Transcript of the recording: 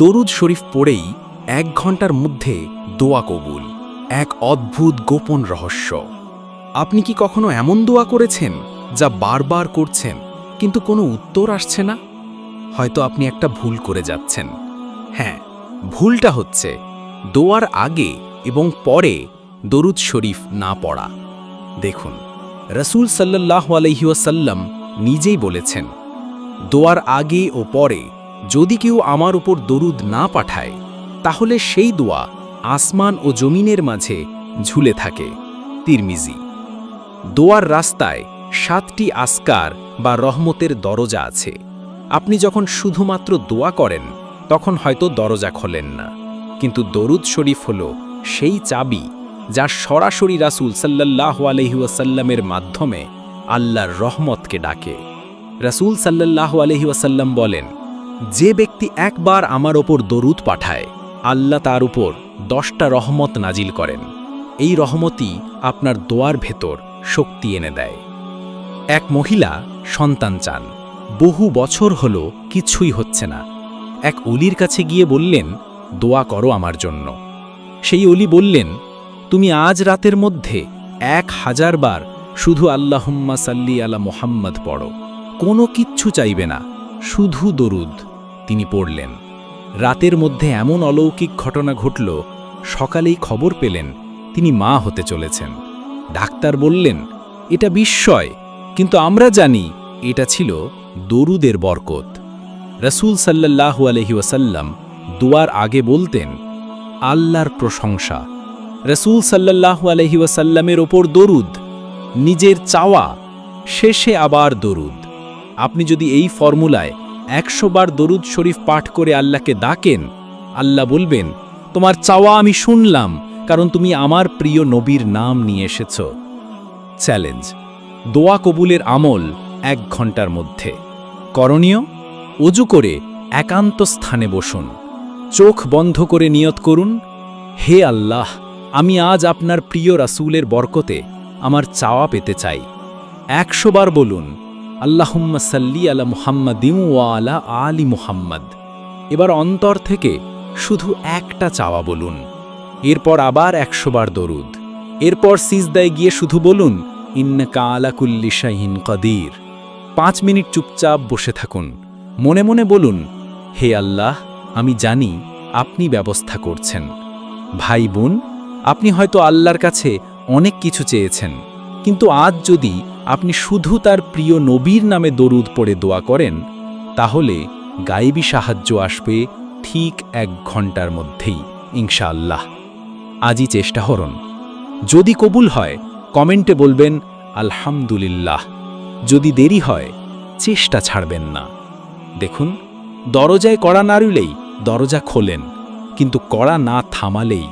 দরুদ শরীফ পড়েই 1 ঘন্টার মধ্যে দোয়া কবুল। এক অদ্ভুত গোপন রহস্য। আপনি কি কখনো এমন দোয়া করেছেন যা বারবার করছেন কিন্তু কোনো উত্তর আসছে না? হয়তো আপনি একটা ভুল করে যাচ্ছেন। হ্যাঁ, ভুলটা হচ্ছে দোয়ার আগে এবং পরে দরুদ শরীফ না পড়া। দেখুন, রাসূল সাল্লাল্লাহু আলাইহি ওয়াসাল্লাম নিজেই বলেছেন, দোয়ার আগে ও পরে যদি কেউ আমার উপর দরুদ না পাঠায় তাহলে সেই দোয়া আসমান ও জমিনের মাঝে ঝুলে থাকে। তিরমিজি। দোয়ার রাস্তায় 7টি আসকার বা রহমতের দরজা আছে। আপনি যখন শুধুমাত্র দোয়া করেন তখন হয়তো দরজা খোলেন না, কিন্তু দরুদ শরীফ হল সেই চাবি যা সরাসরি রাসূল সাল্লাল্লাহু আলাইহি ওয়াসাল্লামের মাধ্যমে আল্লাহর রহমতকে ডাকে। রাসূল সাল্লাল্লাহু আলাইহি ওয়াসাল্লাম বলেন, যে ব্যক্তি একবার আমার ওপর দরুদ পাঠায় আল্লাহ তার উপর 10টা রহমত নাজিল করেন। এই রহমতই আপনার দোয়ার ভেতর শক্তি এনে দেয়। এক মহিলা সন্তান চান, বহু বছর হল কিছুই হচ্ছে না। এক অলির কাছে গিয়ে বললেন, দোয়া করো আমার জন্য। সেই অলি বললেন, তুমি আজ রাতের মধ্যে 1000 বার শুধু আল্লাহুম্মা সাল্লি আলা মুহাম্মদ পড়ো, কোনো কিচ্ছু চাইবে না, শুধু দরুদ। তিনি পড়লেন। রাতের মধ্যে এমন অলৌকিক ঘটনা ঘটল, সকালেই খবর পেলেন তিনি মা হতে চলেছেন। ডাক্তার বললেন, এটা বিস্ময়, কিন্তু আমরা জানি এটা ছিল দরুদের বরকত। রাসূল সাল্লাল্লাহু আলাইহি ওয়াসাল্লাম দোয়ার আগে বলতেন, আল্লাহর প্রশংসা, রাসূল সাল্লাল্লাহু আলাইহি ওয়াসাল্লামের ওপর দরুদ, নিজের চাওয়া, শেষে আবার দরুদ। আপনি যদি এই ফর্মুলায় 100 বার দরুদ শরীফ পাঠ করে আল্লাহকে ডাকেন, আল্লাহ বলবেন, তোমার চাওয়া আমি শুনলাম, কারণ তুমি আমার প্রিয় নবীর নাম নিয়ে এসেছ। চ্যালেঞ্জ: দোয়া কবুলের আমল 1 ঘন্টার মধ্যে। করণীয়: ওযু করে একান্ত স্থানে বসুন, চোখ বন্ধ করে নিয়ত করুন, হে আল্লাহ, আমি আজ আপনার প্রিয় রাসূলের বরকতে আমার চাওয়া পেতে চাই। 100 বার বলুন, আল্লাহুম্মা সাল্লি আলা মুহাম্মাদিন ওয়া আলা আলি মুহাম্মাদ। এবার অন্তর থেকে শুধু একটা চাওয়া বলুন। এরপর আবার 100 বার দরুদ। এরপর সিজদায় গিয়ে শুধু বলুন, ইন্নাকা আলা কুল্লি শাইইন কাদির। 5 মিনিট চুপচাপ বসে থাকুন, মনে মনে বলুন, হে আল্লাহ, আমি জানি আপনি ব্যবস্থা করছেন। ভাই বোন, আপনি হয়তো আল্লাহর কাছে অনেক কিছু চেয়েছেন, কিন্তু আজ যদি আপনি শুধু তার প্রিয় নবীর নামে দরুদ পড়ে দোয়া করেন, তাহলে গায়েবী সাহায্য আসবে ঠিক 1 ঘন্টার মধ্যেই ইনশাআল্লাহ। আজই চেষ্টা করুন। যদি কবুল হয় কমেন্টে বলবেন আলহামদুলিল্লাহ। যদি দেরি হয় চেষ্টা ছাড়বেন না। দেখুন, দরজায় কড়া নাড়লেই দরজা খোলেন, কিন্তু কড়া না থামালেই